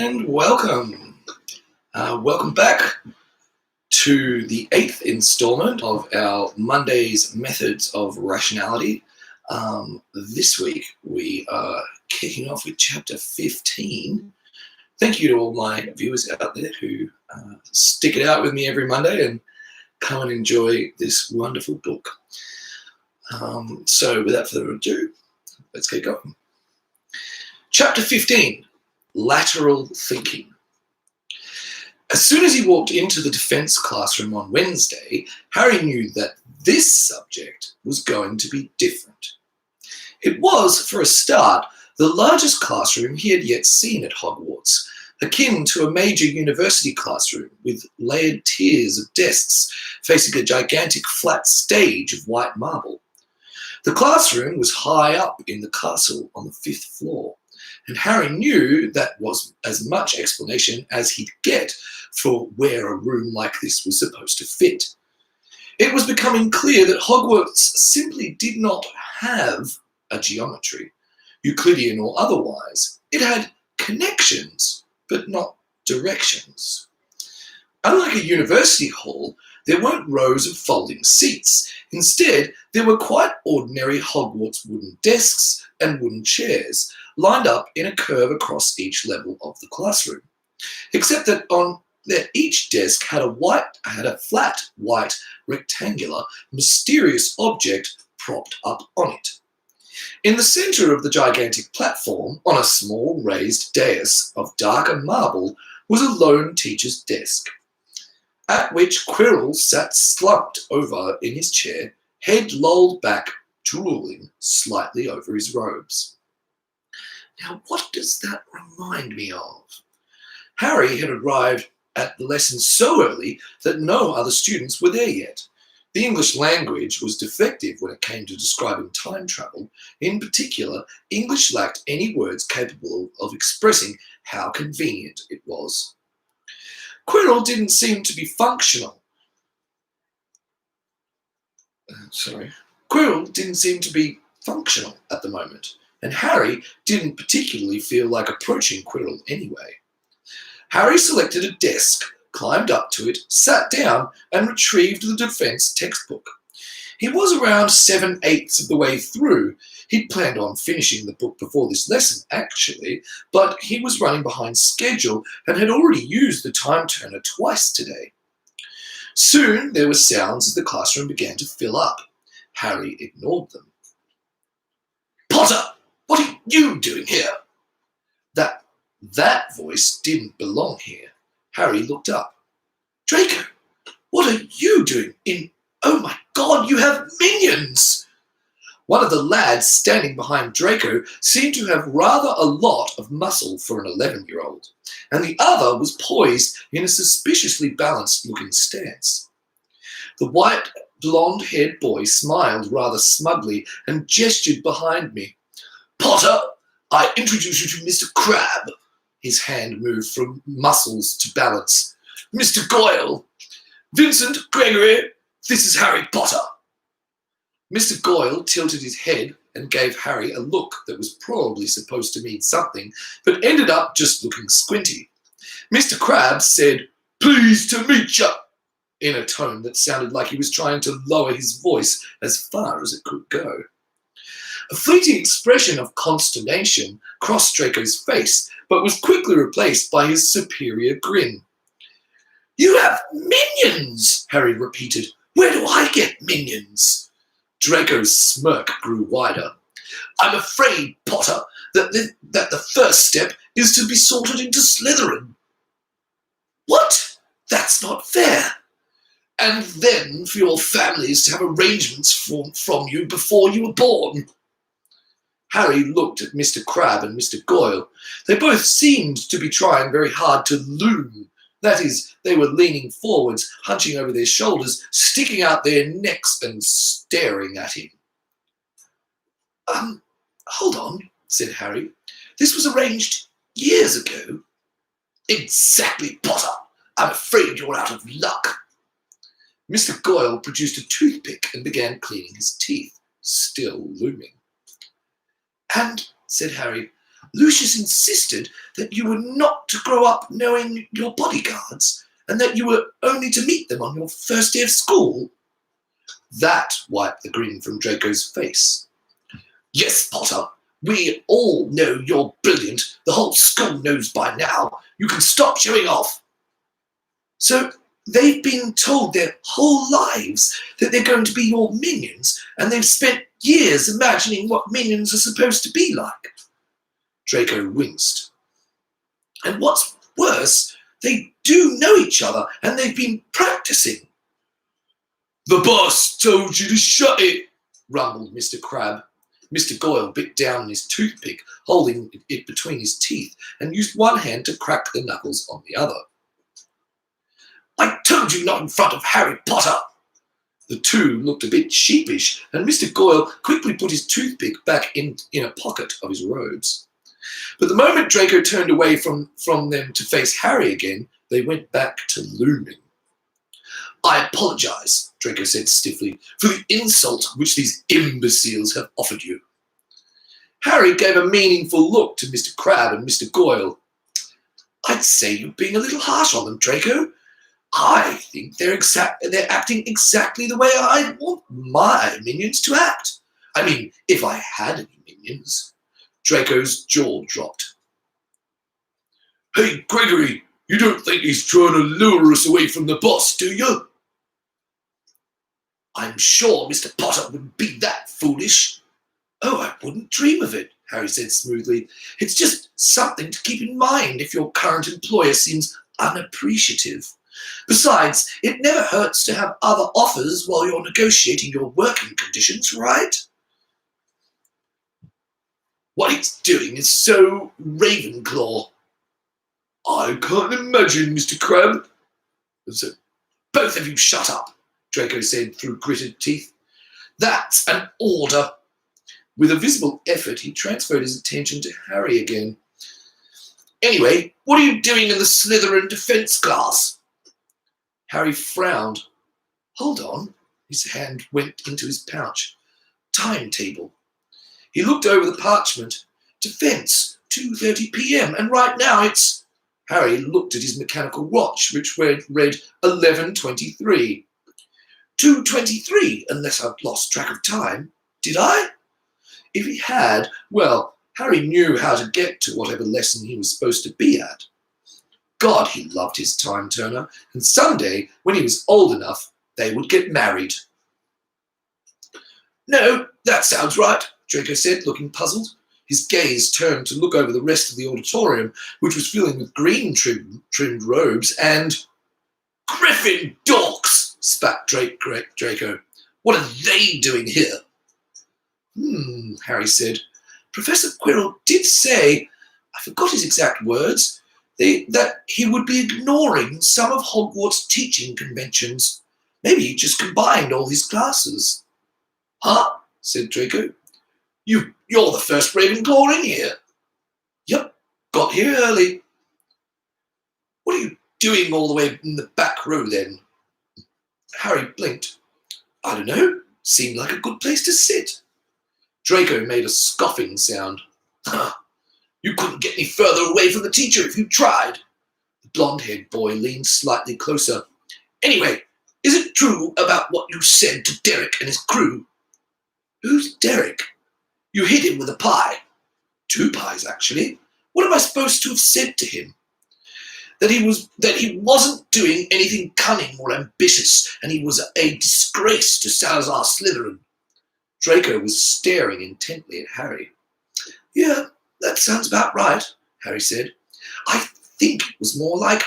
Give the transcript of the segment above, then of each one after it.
And welcome. Welcome back to the 8th installment of our Monday's Methods of Rationality. This week we are kicking off with chapter 15. Thank you to all my viewers out there who stick it out with me every Monday and come and enjoy this wonderful book. So without further ado, let's get going. Chapter 15. Lateral thinking. As soon as he walked into the defense classroom on Wednesday, Harry knew that this subject was going to be different. It was, for a start, the largest classroom he had yet seen at Hogwarts, akin to a major university classroom with layered tiers of desks facing a gigantic flat stage of white marble. The classroom was high up in the castle on the 5th floor, and Harry knew that was as much explanation as he'd get for where a room like this was supposed to fit. It was becoming clear that Hogwarts simply did not have a geometry, Euclidean or otherwise. It had connections, but not directions. Unlike a university hall, there weren't rows of folding seats. Instead, there were quite ordinary Hogwarts wooden desks and wooden chairs, lined up in a curve across each level of the classroom, except that each desk had a flat, white, rectangular, mysterious object propped up on it. In the centre of the gigantic platform, on a small raised dais of darker marble, was a lone teacher's desk, at which Quirrell sat slumped over in his chair, head lolled back, drooling slightly over his robes. Now, what does that remind me of? Harry had arrived at the lesson so early that no other students were there yet. The English language was defective when it came to describing time travel. In particular, English lacked any words capable of expressing how convenient it was. Quirrell didn't seem to be functional. Quirrell didn't seem to be functional at the moment, and Harry didn't particularly feel like approaching Quirrell anyway. Harry selected a desk, climbed up to it, sat down, and retrieved the defense textbook. He was around 7/8 of the way through. He'd planned on finishing the book before this lesson, actually, but he was running behind schedule and had already used the time turner twice today. Soon there were sounds as the classroom began to fill up. Harry ignored them. "Potter, what are you doing here?" That voice didn't belong here. Harry looked up. "Draco, what are you doing in... Oh my God, you have minions!" One of the lads standing behind Draco seemed to have rather a lot of muscle for an 11-year-old, and the other was poised in a suspiciously balanced-looking stance. The white, blonde-haired boy smiled rather smugly and gestured behind me. "Potter, I introduce you to Mr. Crabbe." His hand moved from muscles to balance. "Mr. Goyle. Vincent, Gregory, this is Harry Potter." Mr. Goyle tilted his head and gave Harry a look that was probably supposed to mean something, but ended up just looking squinty. Mr. Crabbe said, "Pleased to meet ya," in a tone that sounded like he was trying to lower his voice as far as it could go. A fleeting expression of consternation crossed Draco's face, but was quickly replaced by his superior grin. "You have minions," Harry repeated. "Where do I get minions?" Draco's smirk grew wider. "I'm afraid, Potter, that the first step is to be sorted into Slytherin." "What? That's not fair." "And then for your families to have arrangements from you before you were born." Harry looked at Mr. Crabbe and Mr. Goyle. They both seemed to be trying very hard to loom. That is, they were leaning forwards, hunching over their shoulders, sticking out their necks and staring at him. Hold on," said Harry. "This was arranged years ago." "Exactly, Potter. I'm afraid you're out of luck." Mr. Goyle produced a toothpick and began cleaning his teeth, still looming. "And," said Harry, Lucius insisted that you were not to grow up knowing your bodyguards, and that you were only to meet them on your first day of school. That wiped the grin from Draco's face. Yes, Potter, we all know you're brilliant. The whole school knows by now. You can stop showing off. So they've been told their whole lives that they're going to be your minions, and they've spent years imagining what minions are supposed to be like. Draco winced. And what's worse, they do know each other, and they've been practicing. The boss told you to shut it, rumbled Mr. Crab. Mr. Goyle bit down on his toothpick, holding it between his teeth, and used one hand to crack the knuckles on the other. I told you not in front of Harry Potter. The two looked a bit sheepish, and Mr. Goyle quickly put his toothpick back in a pocket of his robes. But the moment Draco turned away from them to face Harry again, they went back to looming. I apologise, Draco said stiffly, for the insult which these imbeciles have offered you. Harry gave a meaningful look to Mr. Crab and Mr. Goyle. I'd say you're being a little harsh on them, Draco. I think they're acting exactly the way I want my minions to act. I mean, if I had any minions. Draco's jaw dropped. Hey, Gregory, you don't think he's trying to lure us away from the boss, do you? I'm sure Mr. Potter wouldn't be that foolish. Oh, I wouldn't dream of it, Harry said smoothly. It's just something to keep in mind if your current employer seems unappreciative. Besides, it never hurts to have other offers while you're negotiating your working conditions, right? What he's doing is so Ravenclaw. I can't imagine, Mr. Crab. So, both of you shut up, Draco said through gritted teeth. That's an order. With a visible effort, he transferred his attention to Harry again. Anyway, what are you doing in the Slytherin defence class? Harry frowned. Hold on. His hand went into his pouch. Timetable. He looked over the parchment. Defence, 2:30 p.m. And right now it's... Harry looked at his mechanical watch, which read 11:23. 2:23, unless I've lost track of time. Did I? If he had, well, Harry knew how to get to whatever lesson he was supposed to be at. God, he loved his time turner, and someday, when he was old enough, they would get married. No, that sounds right, Draco said, looking puzzled. His gaze turned to look over the rest of the auditorium, which was filling with green-trimmed robes, and... Griffin dorks, spat Draco. What are they doing here? Harry said. Professor Quirrell did say, I forgot his exact words, that he would be ignoring some of Hogwarts' teaching conventions. Maybe he just combined all his classes. Huh? Said Draco. You're the first Ravenclaw in here. Yep, got here early. What are you doing all the way in the back row then? Harry blinked. I don't know. Seemed like a good place to sit. Draco made a scoffing sound. You couldn't get any further away from the teacher if you tried. The blonde-haired boy leaned slightly closer. Anyway, is it true about what you said to Derek and his crew? Who's Derek? You hit him with a pie. 2 pies, actually. What am I supposed to have said to him? That he wasn't doing anything cunning or ambitious, and he was a disgrace to Salazar Slytherin. Draco was staring intently at Harry. Yeah, that sounds about right, Harry said. I think it was more like,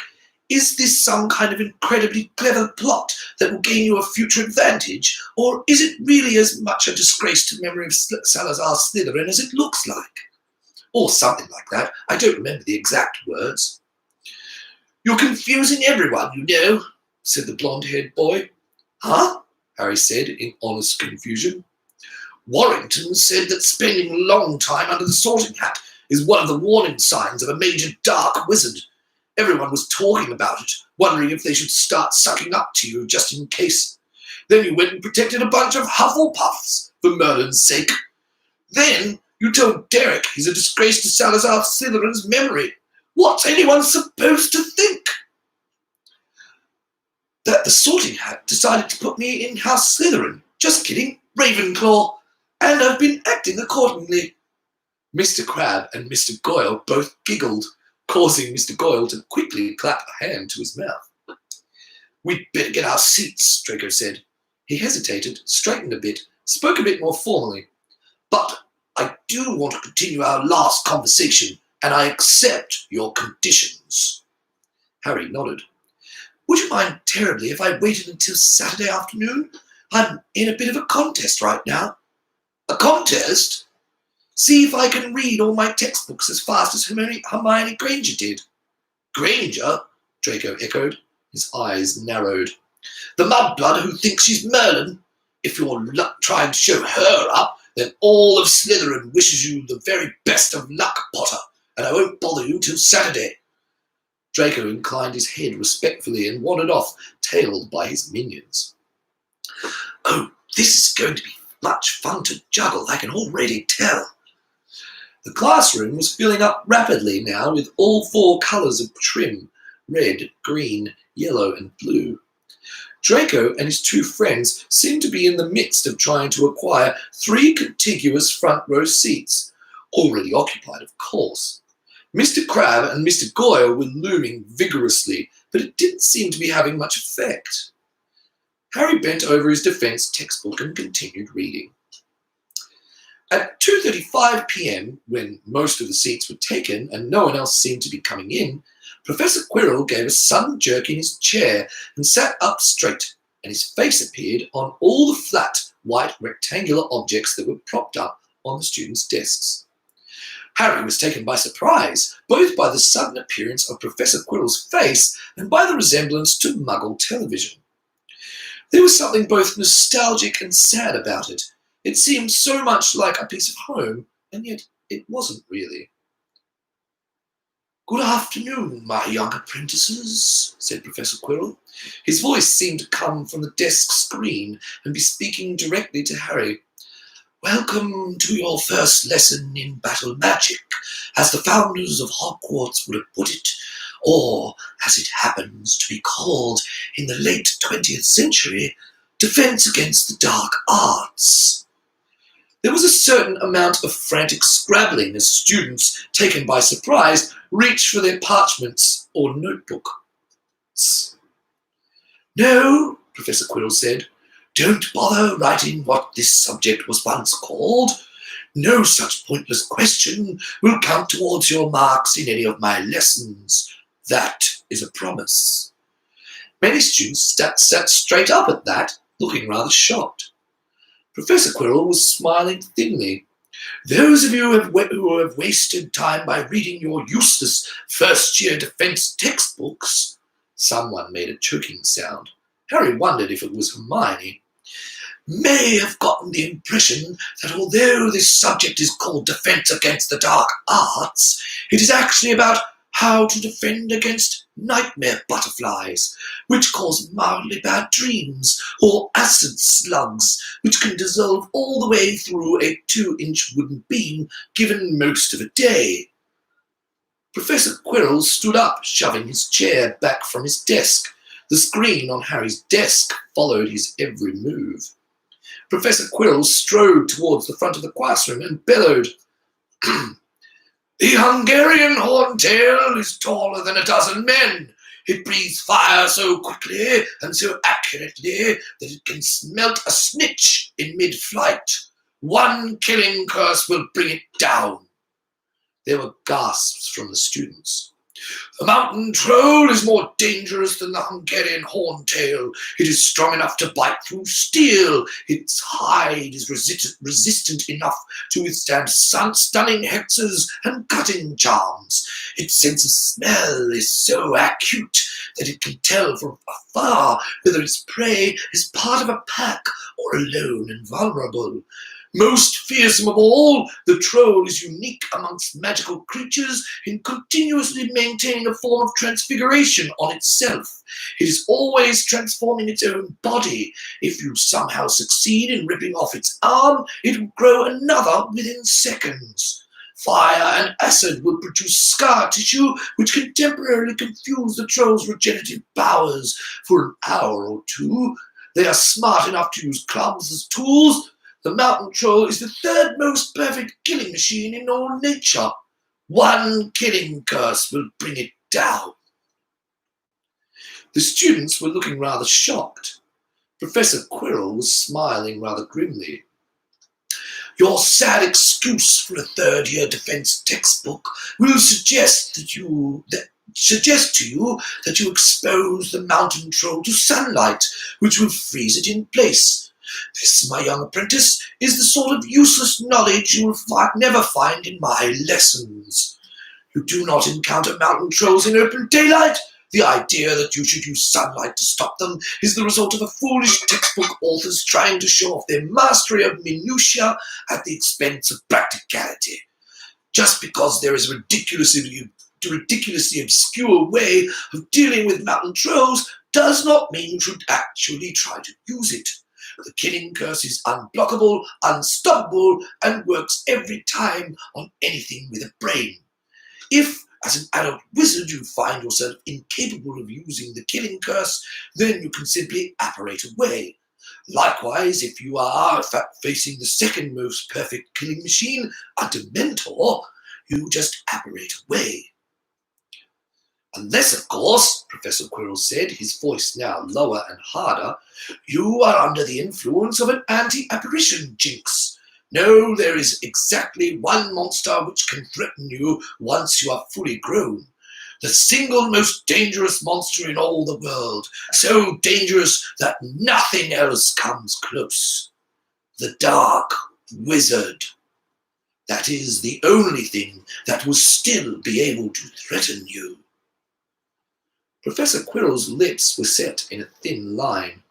is this some kind of incredibly clever plot that will gain you a future advantage, or is it really as much a disgrace to the memory of Salazar Slytherin as it looks like? Or something like that. I don't remember the exact words. You're confusing everyone, you know, said the blonde-haired boy. Huh? Harry said in honest confusion. Warrington said that spending a long time under the sorting hat is one of the warning signs of a major dark wizard. Everyone was talking about it, wondering if they should start sucking up to you just in case. Then you went and protected a bunch of Hufflepuffs, for Merlin's sake. Then You told Derek he's a disgrace to Salazar Slytherin's memory. What's anyone supposed to think? That the Sorting Hat decided to put me in House Slytherin. Just kidding, Ravenclaw. And I've been acting accordingly. Mr. Crabbe and Mr. Goyle both giggled, causing Mr. Goyle to quickly clap a hand to his mouth. We'd better get our seats, Draco said. He hesitated, straightened a bit, spoke a bit more formally. But I do want to continue our last conversation, and I accept your conditions. Harry nodded. Would you mind terribly if I waited until Saturday afternoon? I'm in a bit of a contest right now. A contest? See if I can read all my textbooks as fast as Hermione Granger did. Granger? Draco echoed. His eyes narrowed. The mudblood who thinks she's Merlin? If you're trying to show her up, then all of Slytherin wishes you the very best of luck, Potter, and I won't bother you till Saturday. Draco inclined his head respectfully and wandered off, tailed by his minions. Oh, this is going to be much fun to juggle, I can already tell. The classroom was filling up rapidly now with all four colours of trim, red, green, yellow and blue. Draco and his two friends seemed to be in the midst of trying to acquire 3 contiguous front row seats, already occupied, of course. Mr. Crabbe and Mr. Goyle were looming vigorously, but it didn't seem to be having much effect. Harry bent over his defence textbook and continued reading. At 2:35 p.m, when most of the seats were taken and no one else seemed to be coming in, Professor Quirrell gave a sudden jerk in his chair and sat up straight, and his face appeared on all the flat, white, rectangular objects that were propped up on the students' desks. Harry was taken by surprise, both by the sudden appearance of Professor Quirrell's face and by the resemblance to Muggle television. There was something both nostalgic and sad about it. It seemed so much like a piece of home, and yet it wasn't really. Good afternoon, my young apprentices, said Professor Quirrell. His voice seemed to come from the desk screen and be speaking directly to Harry. Welcome to your first lesson in battle magic, as the founders of Hogwarts would have put it, or, as it happens to be called in the late 20th century, defense against the dark arts. There was a certain amount of frantic scrabbling as students, taken by surprise, reached for their parchments or notebooks. No, Professor Quirrell said. Don't bother writing what this subject was once called. No such pointless question will count towards your marks in any of my lessons. That is a promise. Many students sat straight up at that, looking rather shocked. Professor Quirrell was smiling thinly. Those of you who have wasted time by reading your useless first-year defence textbooks. Someone made a choking sound. Harry wondered if it was Hermione. May have gotten the impression that although this subject is called Defence Against the Dark Arts, it is actually about how to defend against nightmare butterflies, which cause mildly bad dreams, or acid slugs, which can dissolve all the way through a 2-inch wooden beam given most of a day. Professor Quirrell stood up, shoving his chair back from his desk. The screen on Harry's desk followed his every move. Professor Quirrell strode towards the front of the classroom and bellowed, The Hungarian horntail is taller than a dozen men. It breathes fire so quickly and so accurately that it can smelt a snitch in mid-flight. One killing curse will bring it down. There were gasps from the students. The mountain troll is more dangerous than the Hungarian horntail. It is strong enough to bite through steel. Its hide is resistant enough to withstand stunning hexes and cutting charms. Its sense of smell is so acute that it can tell from afar whether its prey is part of a pack or alone and vulnerable. Most fearsome of all, the troll is unique amongst magical creatures in continuously maintaining a form of transfiguration on itself. It is always transforming its own body. If you somehow succeed in ripping off its arm, it will grow another within seconds. Fire and acid will produce scar tissue, which can temporarily confuse the troll's regenerative powers for an hour or two. They are smart enough to use clubs as tools. The mountain troll is the third most perfect killing machine in all nature. One killing curse will bring it down. The students were looking rather shocked. Professor Quirrell was smiling rather grimly. Your sad excuse for a third-year defense textbook will suggest to you that you expose the mountain troll to sunlight, which will freeze it in place. This, my young apprentice, is the sort of useless knowledge you will never find in my lessons. You do not encounter mountain trolls in open daylight. The idea that you should use sunlight to stop them is the result of a foolish textbook authors trying to show off their mastery of minutiae at the expense of practicality. Just because there is a ridiculously obscure way of dealing with mountain trolls does not mean you should actually try to use it. The killing curse is unblockable, unstoppable, and works every time on anything with a brain. If, as an adult wizard, you find yourself incapable of using the killing curse, then you can simply apparate away. Likewise, if you are facing the second most perfect killing machine, a Dementor, you just apparate away. Unless, of course, Professor Quirrell said, his voice now lower and harder, you are under the influence of an anti-apparition jinx. No, there is exactly one monster which can threaten you once you are fully grown. The single most dangerous monster in all the world, so dangerous that nothing else comes close. The Dark Wizard. That is the only thing that will still be able to threaten you. Professor Quirrell's lips were set in a thin line.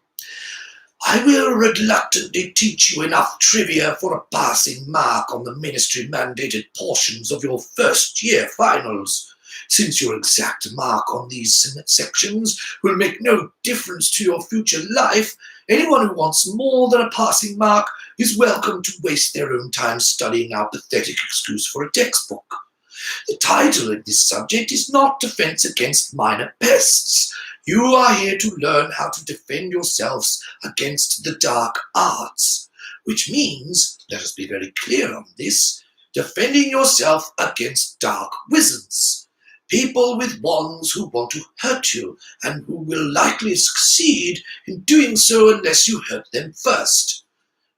I will reluctantly teach you enough trivia for a passing mark on the ministry-mandated portions of your first-year finals. Since your exact mark on these sections will make no difference to your future life, anyone who wants more than a passing mark is welcome to waste their own time studying our pathetic excuse for a textbook. The title of this subject is not Defense Against Minor Pests. You are here to learn how to defend yourselves against the dark arts, which means, let us be very clear on this, defending yourself against dark wizards, people with wands who want to hurt you and who will likely succeed in doing so unless you hurt them first.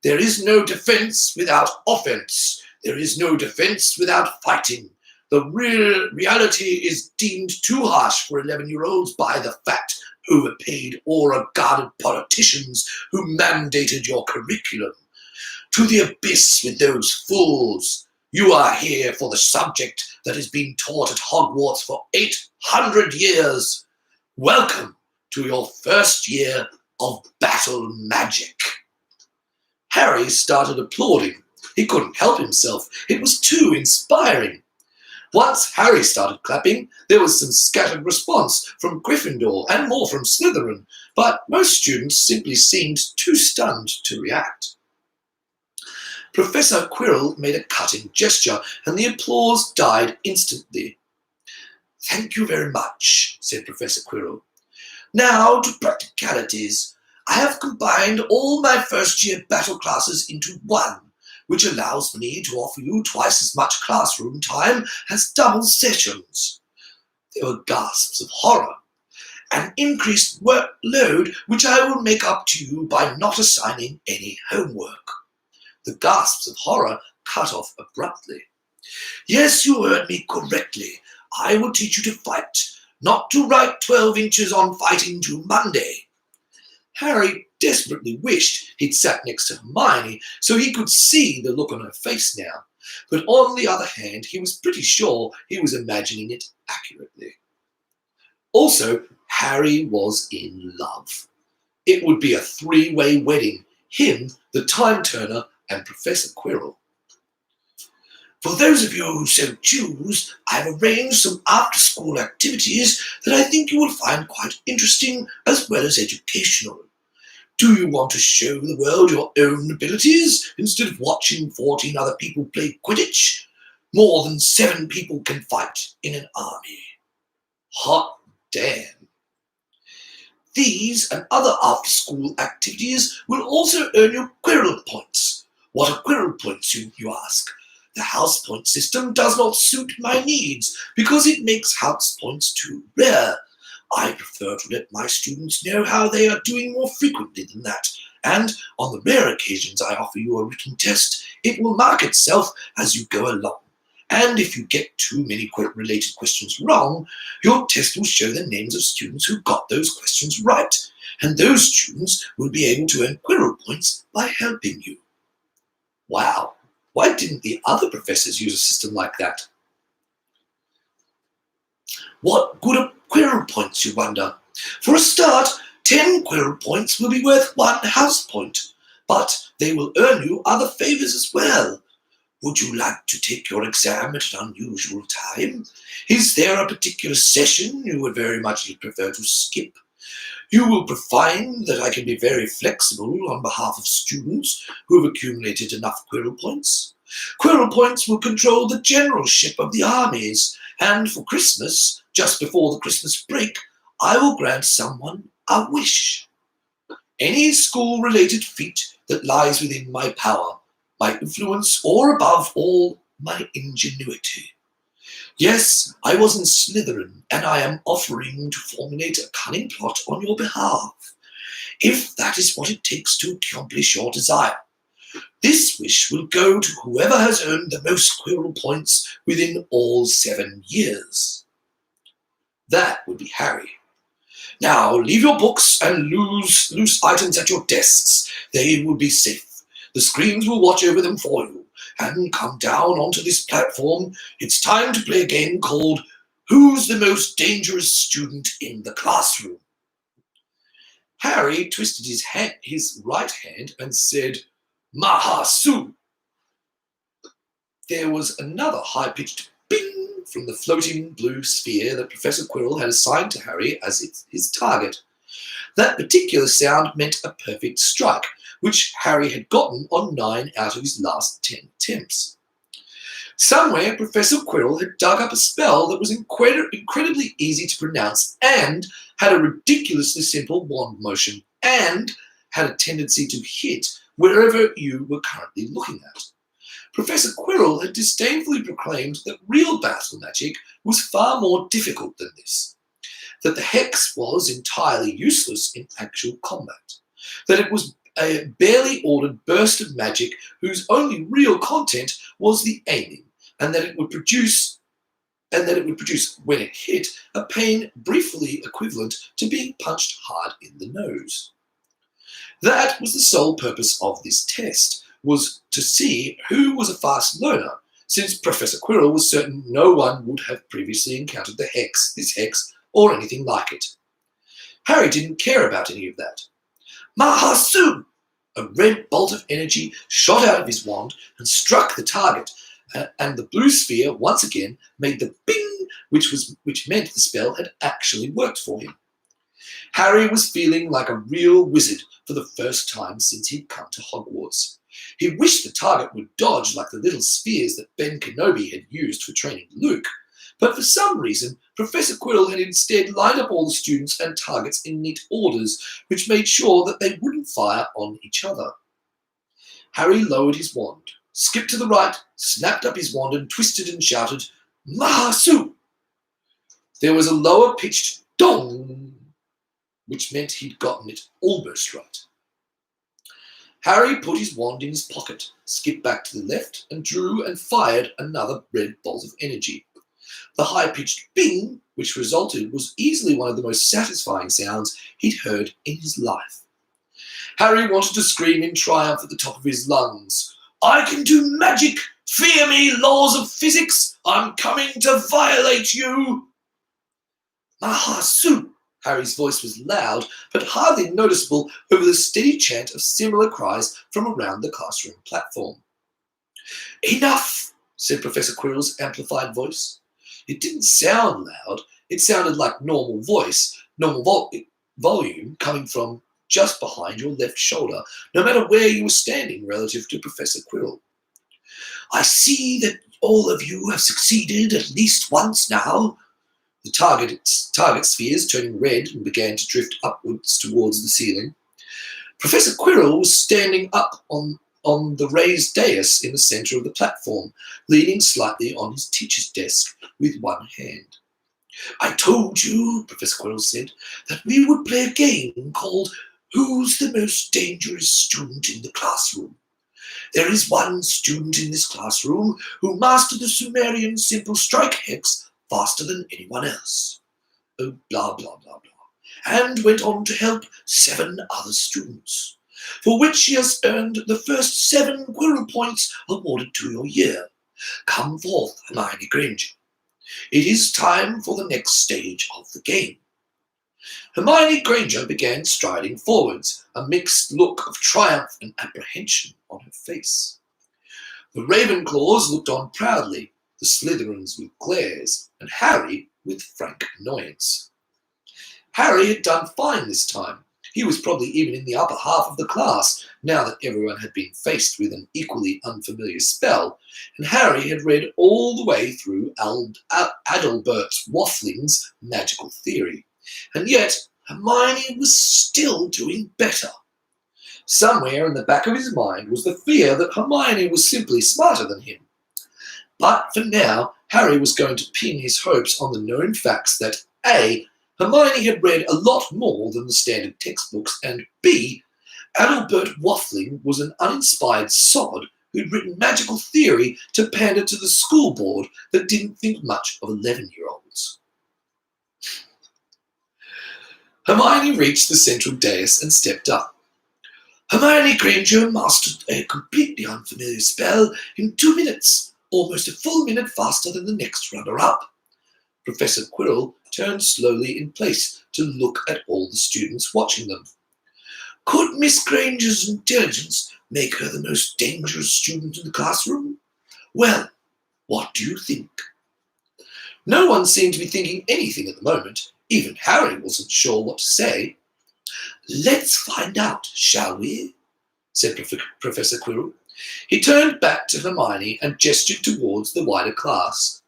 There is no defense without offense. There is no defense without fighting. The reality is deemed too harsh for 11-year-olds by the fat, overpaid, aura-guarded politicians who mandated your curriculum. To the abyss with those fools. You are here for the subject that has been taught at Hogwarts for 800 years. Welcome to your first year of battle magic. Harry started applauding. He couldn't help himself. It was too inspiring. Once Harry started clapping, there was some scattered response from Gryffindor and more from Slytherin, but most students simply seemed too stunned to react. Professor Quirrell made a cutting gesture, and the applause died instantly. Thank you very much, said Professor Quirrell. Now to practicalities. I have combined all my first-year battle classes into one, which allows me to offer you twice as much classroom time as double sessions. There were gasps of horror. An increased workload which I will make up to you by not assigning any homework. The gasps of horror cut off abruptly. Yes, you heard me correctly. I will teach you to fight, not to write 12 inches on fighting to Monday. Harry desperately wished he'd sat next to Hermione so he could see the look on her face now, but on the other hand, he was pretty sure he was imagining it accurately. Also, Harry was in love. It would be a three-way wedding, him, the time turner, and Professor Quirrell. For those of you who so choose, I've arranged some after-school activities that I think you will find quite interesting as well as educational. Do you want to show the world your own abilities instead of watching 14 other people play Quidditch? More than 7 people can fight in an army. Hot damn. These and other after-school activities will also earn you Quirrell points. What are Quirrell points, you ask? The house point system does not suit my needs because it makes house points too rare. I prefer to let my students know how they are doing more frequently than that, and on the rare occasions I offer you a written test, it will mark itself as you go along. And if you get too many related questions wrong, your test will show the names of students who got those questions right, and those students will be able to earn Quirrell points by helping you. Wow, why didn't the other professors use a system like that? What good are Quirrell points, you wonder? For a start, 10 Quirrell points will be worth 1 house point, but they will earn you other favours as well. Would you like to take your exam at an unusual time? Is there a particular session you would very much prefer to skip? You will find that I can be very flexible on behalf of students who have accumulated enough Quirrell points. Quirrell points will control the generalship of the armies, and for Christmas, just before the Christmas break, I will grant someone a wish. Any school-related feat that lies within my power, my influence, or above all, my ingenuity. Yes, I was in Slytherin, and I am offering to formulate a cunning plot on your behalf, if that is what it takes to accomplish your desire. This wish will go to whoever has earned the most Quirrell points within all 7 years. That would be Harry. Now, leave your books and loose items at your desks. They will be safe. The screens will watch over them for you. And come down onto this platform. It's time to play a game called Who's the Most Dangerous Student in the Classroom? Harry twisted his right hand and said, Mahasu. There was another high-pitched bing from the floating blue sphere that Professor Quirrell had assigned to Harry as his target. That particular sound meant a perfect strike, which Harry had gotten on 9 out of his last 10 attempts. Somewhere, Professor Quirrell had dug up a spell that was incredibly easy to pronounce and had a ridiculously simple wand motion and had a tendency to hit wherever you were currently looking at. Professor Quirrell had disdainfully proclaimed that real battle magic was far more difficult than this, that the hex was entirely useless in actual combat, that it was a barely ordered burst of magic whose only real content was the aiming, and that it would produce, when it hit, a pain briefly equivalent to being punched hard in the nose. That was the sole purpose of this test, was to see who was a fast learner, since Professor Quirrell was certain no one would have previously encountered this hex, or anything like it. Harry didn't care about any of that. Mahasu! A red bolt of energy shot out of his wand and struck the target, and the blue sphere once again made the bing, which meant the spell had actually worked for him. Harry was feeling like a real wizard for the first time since he'd come to Hogwarts. He wished the target would dodge like the little spheres that Ben Kenobi had used for training Luke, but for some reason, Professor Quirrell had instead lined up all the students and targets in neat orders, which made sure that they wouldn't fire on each other. Harry lowered his wand, skipped to the right, snapped up his wand and twisted and shouted, Mahasu! There was a lower-pitched dong, which meant he'd gotten it almost right. Harry put his wand in his pocket, skipped back to the left, and drew and fired another red bolt of energy. The high-pitched bing, which resulted, was easily one of the most satisfying sounds he'd heard in his life. Harry wanted to scream in triumph at the top of his lungs, I can do magic! Fear me, laws of physics! I'm coming to violate you! Mahasu! Harry's voice was loud, but hardly noticeable over the steady chant of similar cries from around the classroom platform. "Enough," said Professor Quirrell's amplified voice. It didn't sound loud. It sounded like normal voice, volume coming from just behind your left shoulder, no matter where you were standing relative to Professor Quirrell. "I see that all of you have succeeded at least once now." The target spheres turning red and began to drift upwards towards the ceiling. Professor Quirrell was standing up on the raised dais in the centre of the platform, leaning slightly on his teacher's desk with one hand. "I told you," Professor Quirrell said, "that we would play a game called Who's the Most Dangerous Student in the Classroom? There is one student in this classroom who mastered the Sumerian simple strike hex faster than anyone else. Oh, blah, blah, blah, blah. And went on to help 7 other students, for which she has earned the first 7 Quirrell points awarded to your year. Come forth, Hermione Granger. It is time for the next stage of the game." Hermione Granger began striding forwards, a mixed look of triumph and apprehension on her face. The Ravenclaws looked on proudly, the Slytherins with glares, and Harry with frank annoyance. Harry had done fine this time. He was probably even in the upper half of the class, now that everyone had been faced with an equally unfamiliar spell, and Harry had read all the way through Adalbert Waffling's magical theory. And yet Hermione was still doing better. Somewhere in the back of his mind was the fear that Hermione was simply smarter than him. But for now, Harry was going to pin his hopes on the known facts that A. Hermione had read a lot more than the standard textbooks, and B. Adalbert Waffling was an uninspired sod who'd written magical theory to pander to the school board that didn't think much of 11-year-olds. Hermione reached the central dais and stepped up. "Hermione Granger mastered a completely unfamiliar spell in 2 minutes, almost a full minute faster than the next runner-up." Professor Quirrell turned slowly in place to look at all the students watching them. "Could Miss Granger's intelligence make her the most dangerous student in the classroom? Well, what do you think?" No one seemed to be thinking anything at the moment. Even Harry wasn't sure what to say. "Let's find out, shall we?" said Professor Quirrell. He turned back to Hermione and gestured towards the wider class.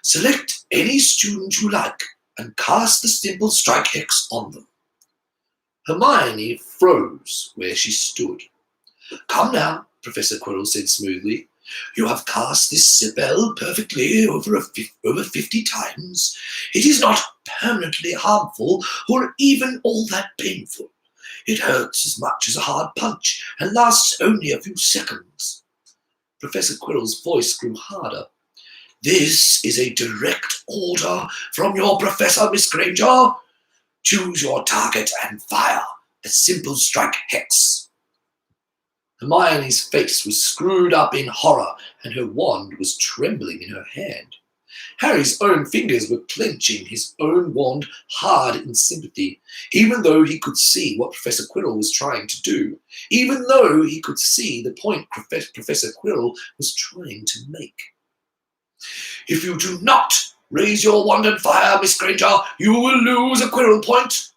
"Select any student you like and cast the simple strike hex on them." Hermione froze where she stood. "Come now," Professor Quirrell said smoothly. "You have cast this spell perfectly over 50 times. It is not permanently harmful or even all that painful. It hurts as much as a hard punch and lasts only a few seconds." Professor Quirrell's voice grew harder. "This is a direct order from your professor, Miss Granger. Choose your target and fire a simple strike hex." Hermione's face was screwed up in horror, and her wand was trembling in her hand. Harry's own fingers were clenching his own wand hard in sympathy, even though he could see what Professor Quirrell was trying to do, even though he could see the point Professor Quirrell was trying to make. "If you do not raise your wand and fire, Miss Granger, you will lose a Quirrell point."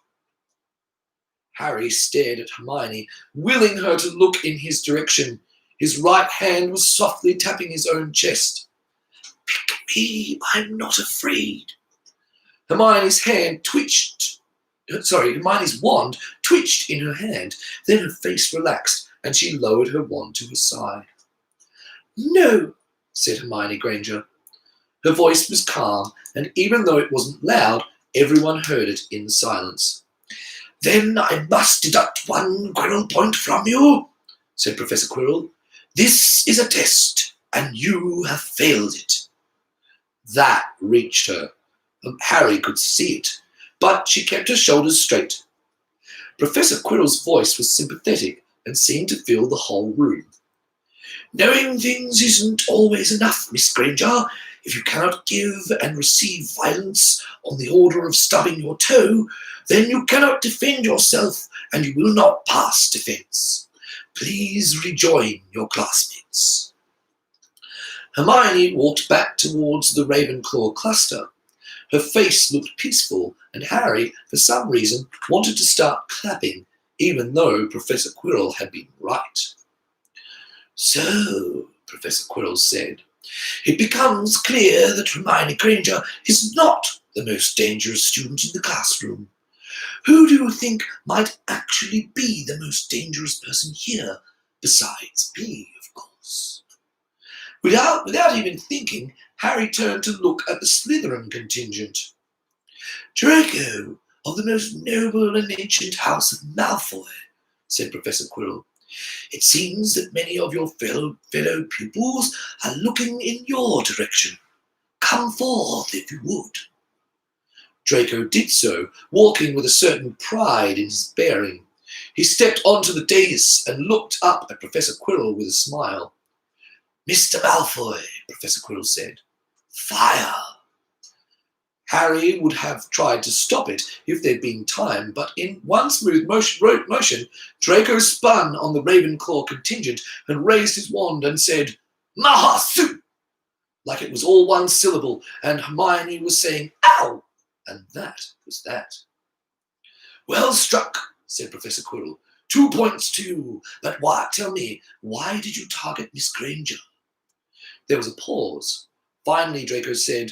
Harry stared at Hermione, willing her to look in his direction. His right hand was softly tapping his own chest. "Pick me, I'm not afraid." Hermione's wand twitched in her hand, then her face relaxed, and she lowered her wand to her side. "No," said Hermione Granger. Her voice was calm, and even though it wasn't loud, everyone heard it in the silence. "Then I must deduct 1 Quirrell point from you," said Professor Quirrell. "This is a test, and you have failed it." That reached her. Harry could see it, but she kept her shoulders straight. Professor Quirrell's voice was sympathetic and seemed to fill the whole room. "Knowing things isn't always enough, Miss Granger. If you cannot give and receive violence on the order of stubbing your toe, then you cannot defend yourself and you will not pass defense. Please rejoin your classmates. Hermione walked back towards the Ravenclaw cluster. Her face looked peaceful, and Harry, for some reason, wanted to start clapping, even though Professor Quirrell had been right. So, Professor Quirrell said, it becomes clear that Hermione Granger is not the most dangerous student in the classroom. Who do you think might actually be the most dangerous person here, besides me, of course? Without even thinking, Harry turned to look at the Slytherin contingent. Draco, of the most noble and ancient house of Malfoy, said Professor Quirrell. It seems that many of your fellow pupils are looking in your direction. Come forth, if you would. Draco did so, walking with a certain pride in his bearing. He stepped onto the dais and looked up at Professor Quirrell with a smile. Mr. Malfoy, Professor Quirrell said. Fire! Harry would have tried to stop it if there'd been time, but in one smooth motion, Draco spun on the Ravenclaw contingent and raised his wand and said, Mahasu! Like it was all one syllable, and Hermione was saying, Ow! And that was that. Well struck, said Professor Quirrell. 2 points to you, but tell me, why did you target Miss Granger? There was a pause. Finally, Draco said,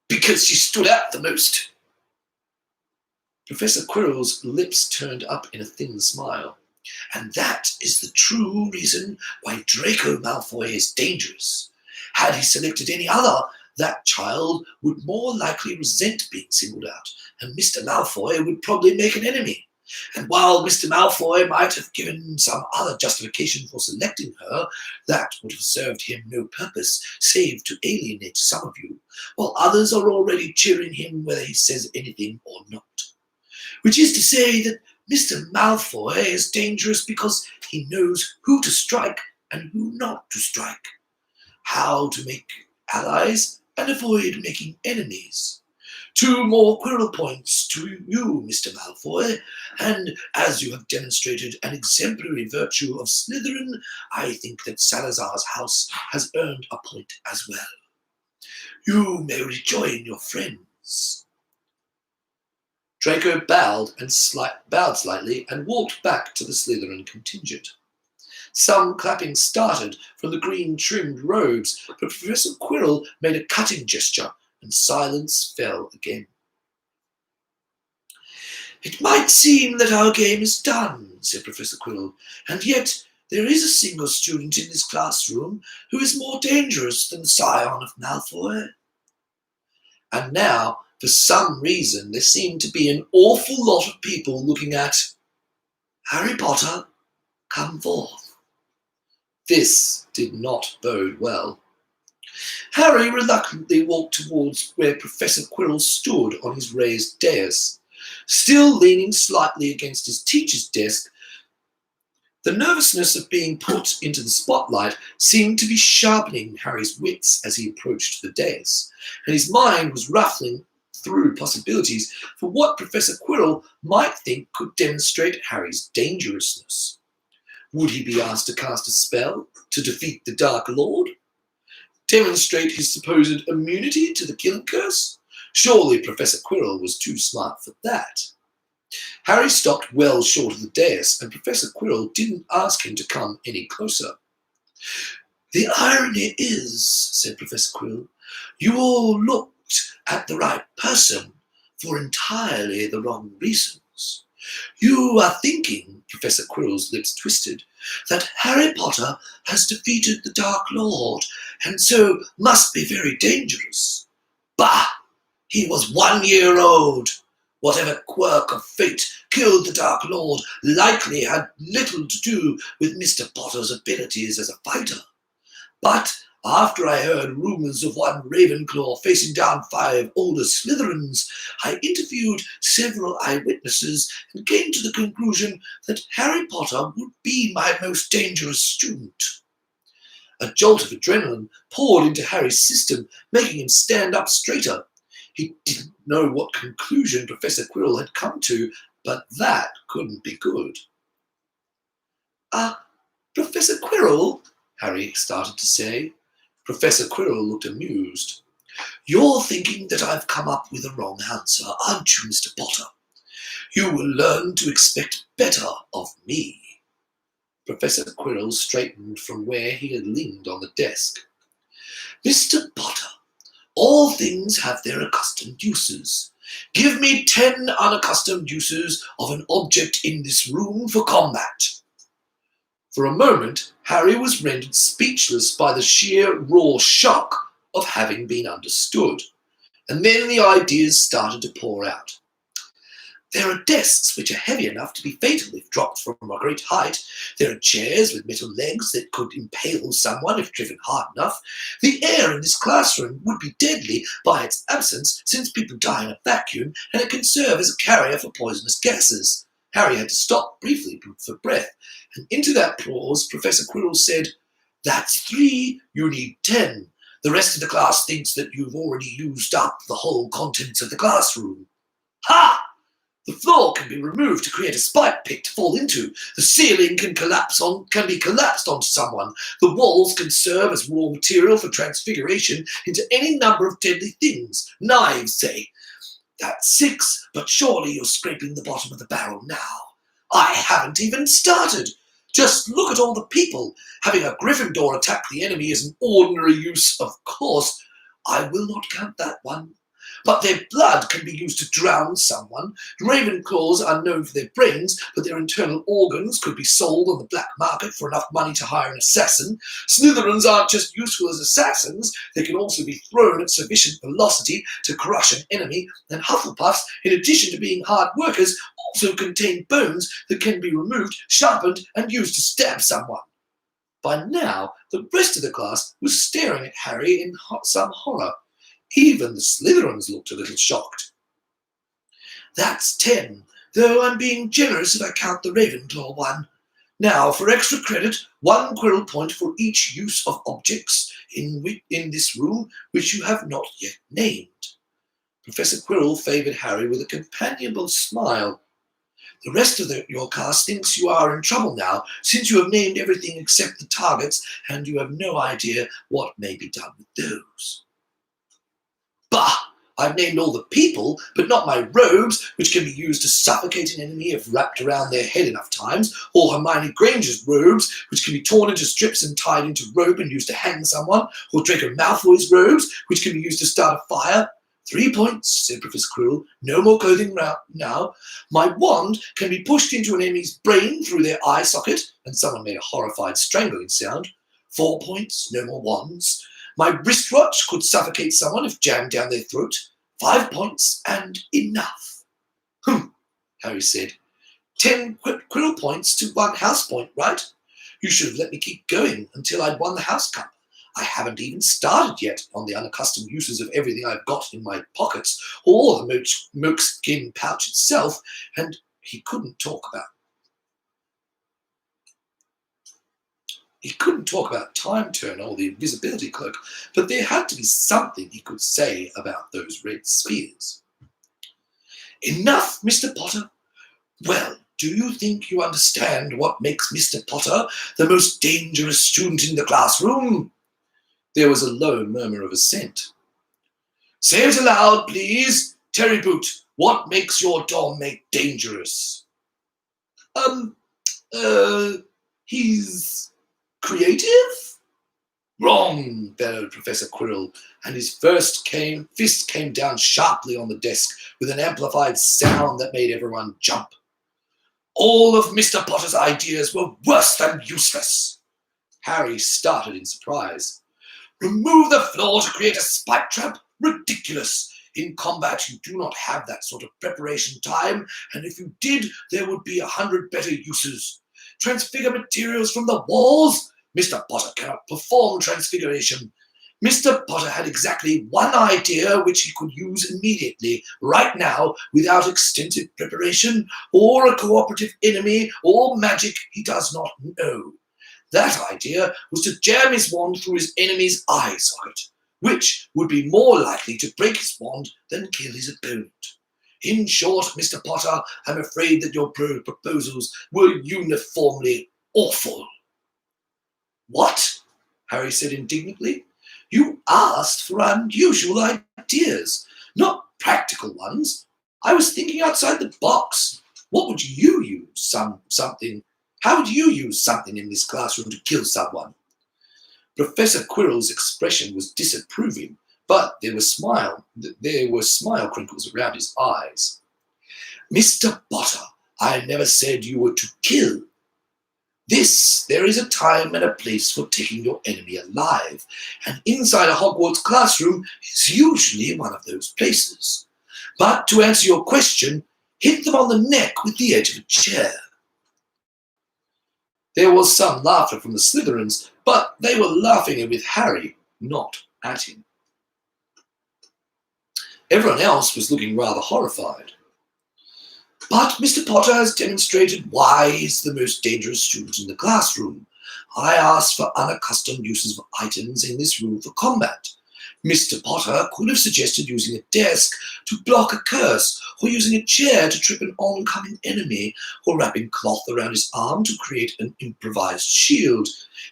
because she stood out the most. Professor Quirrell's lips turned up in a thin smile. And that is the true reason why Draco Malfoy is dangerous. Had he selected any other, that child would more likely resent being singled out, and Mr. Malfoy would probably make an enemy. And while Mr. Malfoy might have given some other justification for selecting her, that would have served him no purpose save to alienate some of you, while others are already cheering him whether he says anything or not. Which is to say that Mr. Malfoy is dangerous because he knows who to strike and who not to strike, how to make allies and avoid making enemies. 2 more Quirrell points to you, Mr. Malfoy, and as you have demonstrated an exemplary virtue of Slytherin, I think that Salazar's house has earned a point as well. You may rejoin your friends. Draco bowed slightly and walked back to the Slytherin contingent. Some clapping started from the green-trimmed robes, but Professor Quirrell made a cutting gesture, and silence fell again. It might seem that our game is done, said Professor Quirrell, and yet there is a single student in this classroom who is more dangerous than the scion of Malfoy. And now, for some reason, there seemed to be an awful lot of people looking at Harry Potter, come forth. This did not bode well. Harry reluctantly walked towards where Professor Quirrell stood on his raised dais, still leaning slightly against his teacher's desk. The nervousness of being put into the spotlight seemed to be sharpening Harry's wits as he approached the dais, and his mind was ruffling through possibilities for what Professor Quirrell might think could demonstrate Harry's dangerousness. Would he be asked to cast a spell to defeat the Dark Lord? Demonstrate his supposed immunity to the killing curse? Surely Professor Quirrell was too smart for that. Harry stopped well short of the dais, and Professor Quirrell didn't ask him to come any closer. The irony is, said Professor Quirrell, you all looked at the right person for entirely the wrong reasons. You are thinking, Professor Quirrell's lips twisted, that Harry Potter has defeated the Dark Lord and so must be very dangerous. Bah! He was 1 year old. Whatever quirk of fate killed the Dark Lord likely had little to do with Mr. Potter's abilities as a fighter. But after I heard rumours of one Ravenclaw facing down 5 older Slytherins, I interviewed several eyewitnesses and came to the conclusion that Harry Potter would be my most dangerous student. A jolt of adrenaline poured into Harry's system, making him stand up straighter. He didn't know what conclusion Professor Quirrell had come to, but that couldn't be good. Professor Quirrell, Harry started to say. Professor Quirrell looked amused. You're thinking that I've come up with a wrong answer, aren't you, Mr. Potter? You will learn to expect better of me. Professor Quirrell straightened from where he had leaned on the desk. Mr. Potter, all things have their accustomed uses. Give me 10 unaccustomed uses of an object in this room for combat. For a moment, Harry was rendered speechless by the sheer raw shock of having been understood, and then the ideas started to pour out. There are desks which are heavy enough to be fatal if dropped from a great height. There are chairs with metal legs that could impale someone if driven hard enough. The air in this classroom would be deadly by its absence, since people die in a vacuum, and it can serve as a carrier for poisonous gases. Harry had to stop briefly for breath, and into that pause Professor Quirrell said, That's 3, you need 10. The rest of the class thinks that you've already used up the whole contents of the classroom. Ha! The floor can be removed to create a spike pit to fall into. The ceiling can be collapsed onto someone. The walls can serve as raw material for transfiguration into any number of deadly things. Knives, say. That's 6, but surely you're scraping the bottom of the barrel now. I haven't even started. Just look at all the people. Having a Gryffindor attack the enemy is an ordinary use, of course. I will not count that one. But their blood can be used to drown someone. Ravenclaws are known for their brains, but their internal organs could be sold on the black market for enough money to hire an assassin. Slytherins aren't just useful as assassins, they can also be thrown at sufficient velocity to crush an enemy, and Hufflepuffs, in addition to being hard workers, also contain bones that can be removed, sharpened, and used to stab someone. By now, the rest of the class was staring at Harry in some horror. Even the Slytherins looked a little shocked. That's 10, though I'm being generous if I count the Ravenclaw one. Now, for extra credit, 1 Quirrell point for each use of objects in this room which you have not yet named. Professor Quirrell favoured Harry with a companionable smile. The rest of your class thinks you are in trouble now, since you have named everything except the targets, and you have no idea what may be done with those. Bah! I've named all the people, but not my robes, which can be used to suffocate an enemy if wrapped around their head enough times, or Hermione Granger's robes, which can be torn into strips and tied into rope and used to hang someone, or Draco Malfoy's robes, which can be used to start a fire. 3 points, said Professor Quirrell. No more clothing now. My wand can be pushed into an enemy's brain through their eye socket, and someone made a horrified strangling sound. 4 points, no more wands. My wristwatch could suffocate someone if jammed down their throat. 5 points, and enough. Harry said. 10 Quirrell points to 1 house point, right? You should have let me keep going until I'd won the house cup. I haven't even started yet on the unaccustomed uses of everything I've got in my pockets, or the milkskin pouch itself, and he couldn't talk about Time Turner or the invisibility cloak, but there had to be something he could say about those red spheres. Enough, Mr. Potter. Well, do you think you understand what makes Mr. Potter the most dangerous student in the classroom? There was a low murmur of assent. Say it aloud, please. Terry Boot, what makes your dormmate dangerous? He's creative? Wrong, bellowed Professor Quirrell, and his fist came down sharply on the desk with an amplified sound that made everyone jump. All of Mr. Potter's ideas were worse than useless. Harry started in surprise. Remove the floor to create a spike trap? Ridiculous. In combat, you do not have that sort of preparation time, and if you did, there would be 100 better uses. Transfigure materials from the walls? Mr. Potter cannot perform transfiguration. Mr. Potter had exactly one idea which he could use immediately, right now, without extensive preparation, or a cooperative enemy, or magic he does not know. That idea was to jam his wand through his enemy's eye socket, which would be more likely to break his wand than kill his opponent. In short, Mr. Potter, I'm afraid that your proposals were uniformly awful. What? Harry said indignantly. You asked for unusual ideas, not practical ones. I was thinking outside the box. What would you use? Something? How would you use something in this classroom to kill someone? Professor Quirrell's expression was disapproving, but there were smile crinkles around his eyes. Mr. Potter, I never said you were to kill. There is a time and a place for taking your enemy alive, and inside a Hogwarts classroom is usually one of those places. But to answer your question, hit them on the neck with the edge of a chair. There was some laughter from the Slytherins, but they were laughing with Harry, not at him. Everyone else was looking rather horrified. But Mr. Potter has demonstrated why he's the most dangerous student in the classroom. I asked for unaccustomed uses of items in this room for combat. Mr. Potter could have suggested using a desk to block a curse, or using a chair to trip an oncoming enemy, or wrapping cloth around his arm to create an improvised shield.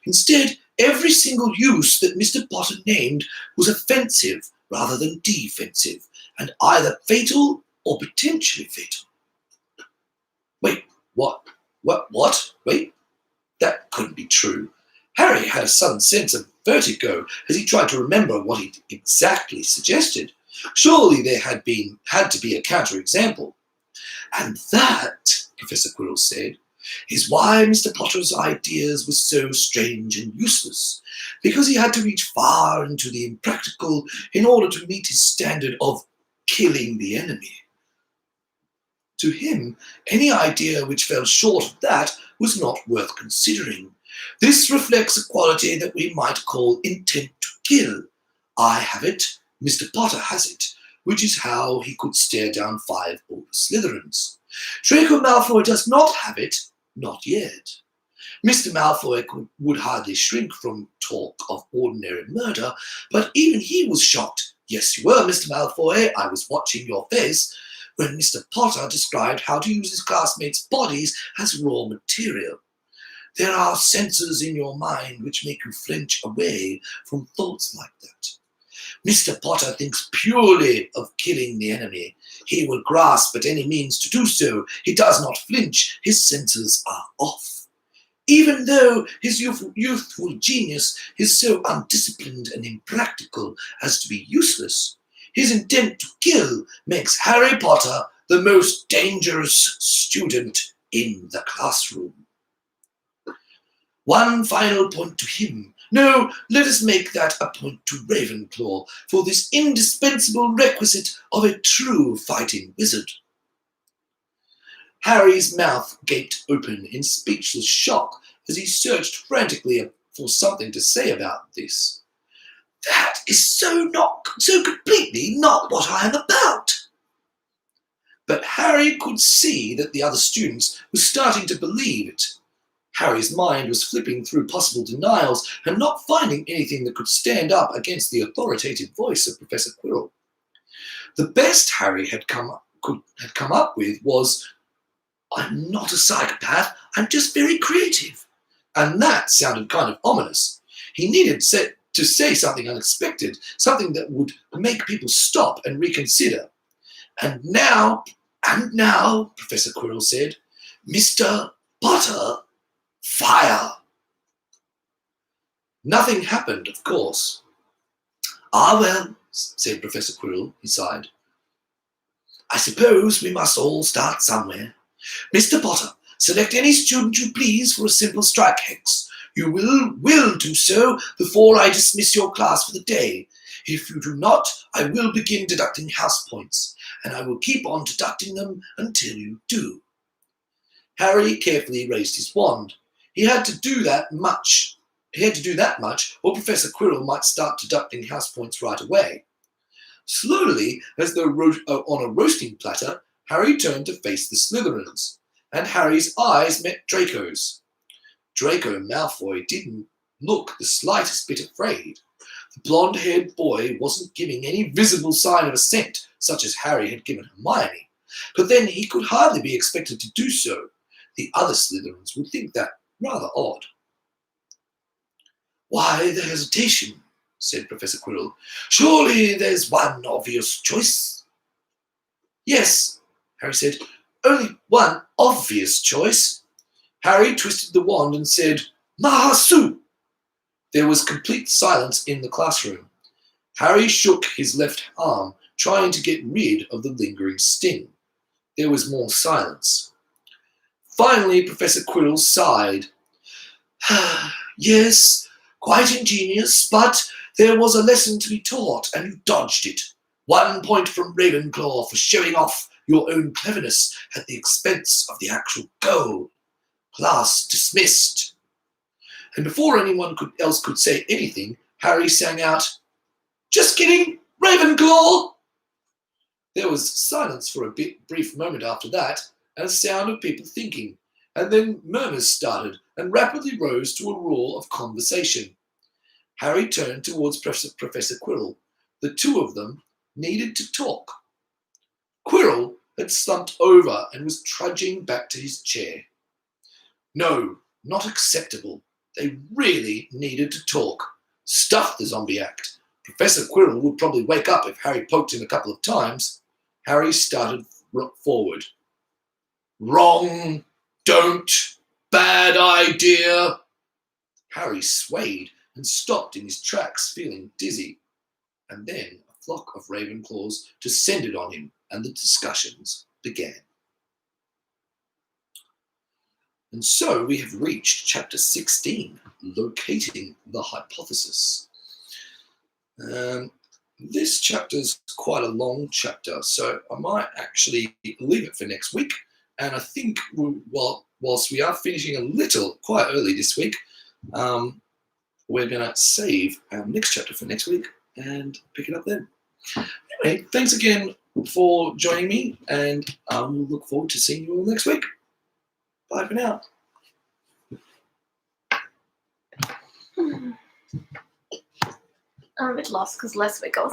Instead, every single use that Mr. Potter named was offensive rather than defensive, and either fatal or potentially fatal. Wait, what? Wait, that couldn't be true. Harry had a sudden sense of vertigo as he tried to remember what he'd exactly suggested. Surely there had to be a counterexample. And that, Professor Quirrell said, is why Mr. Potter's ideas were so strange and useless, because he had to reach far into the impractical in order to meet his standard of killing the enemy. To him, any idea which fell short of that was not worth considering. This reflects a quality that we might call intent to kill. I have it, Mr. Potter has it, which is how he could stare down 5 older Slytherins. Draco Malfoy does not have it, not yet. Mr. Malfoy would hardly shrink from talk of ordinary murder, but even he was shocked. Yes, you were, Mr. Malfoy, I was watching your face, when Mr. Potter described how to use his classmates' bodies as raw material. There are senses in your mind which make you flinch away from thoughts like that. Mr. Potter thinks purely of killing the enemy. He will grasp at any means to do so. He does not flinch. His senses are off. Even though his youthful genius is so undisciplined and impractical as to be useless, his intent to kill makes Harry Potter the most dangerous student in the classroom. One final point to him. No, let us make that a point to Ravenclaw for this indispensable requisite of a true fighting wizard. Harry's mouth gaped open in speechless shock as he searched frantically for something to say about this. That is so completely not what I am about. But Harry could see that the other students were starting to believe it. Harry's mind was flipping through possible denials and not finding anything that could stand up against the authoritative voice of Professor Quirrell. The best Harry had come up with was, I'm not a psychopath, I'm just very creative. And that sounded kind of ominous. He needed to say something unexpected, something that would make people stop and reconsider. And now, Professor Quirrell said, Mr. Potter, fire. Nothing happened, of course. Ah, well, said Professor Quirrell, he sighed. I suppose we must all start somewhere. Mr. Potter, select any student you please for a simple strike hex. You will do so before I dismiss your class for the day. If you do not, I will begin deducting house points, and I will keep on deducting them until you do. Harry carefully raised his wand. He had to do that much, or Professor Quirrell might start deducting house points right away. Slowly, as though on a roasting platter, Harry turned to face the Slytherins, and Harry's eyes met Draco's. Draco Malfoy didn't look the slightest bit afraid. The blonde-haired boy wasn't giving any visible sign of assent, such as Harry had given Hermione. But then he could hardly be expected to do so. The other Slytherins would think that rather odd. "Why the hesitation?" said Professor Quirrell. "Surely there's one obvious choice." "Yes," Harry said, "only one obvious choice." Harry twisted the wand and said, "Mahasu!" There was complete silence in the classroom. Harry shook his left arm, trying to get rid of the lingering sting. There was more silence. Finally, Professor Quirrell sighed. "Yes, quite ingenious, but there was a lesson to be taught, and you dodged it. 1 point from Ravenclaw for showing off your own cleverness at the expense of the actual goal. Class dismissed." And before anyone else could say anything, Harry sang out, "Just kidding, Ravenclaw!" There was silence for a brief moment after that, and a sound of people thinking, and then murmurs started and rapidly rose to a roar of conversation. Harry turned towards Professor Quirrell. The two of them needed to talk. Quirrell had slumped over and was trudging back to his chair. No, not acceptable. They really needed to talk. Stuff the zombie act. Professor Quirrell would probably wake up if Harry poked him a couple of times. Harry started forward. "Wrong. Don't. Bad idea." Harry swayed and stopped in his tracks, feeling dizzy. And then a flock of Ravenclaws descended on him, and the discussions began. And so we have reached chapter 16, Locating the Hypothesis. This chapter is quite a long chapter, so I might actually leave it for next week. And I think whilst we are finishing quite early this week, we're going to save our next chapter for next week and pick it up then. Anyway, thanks again for joining me, and we'll look forward to seeing you all next week. Bye for now. I'm a bit lost because last week I was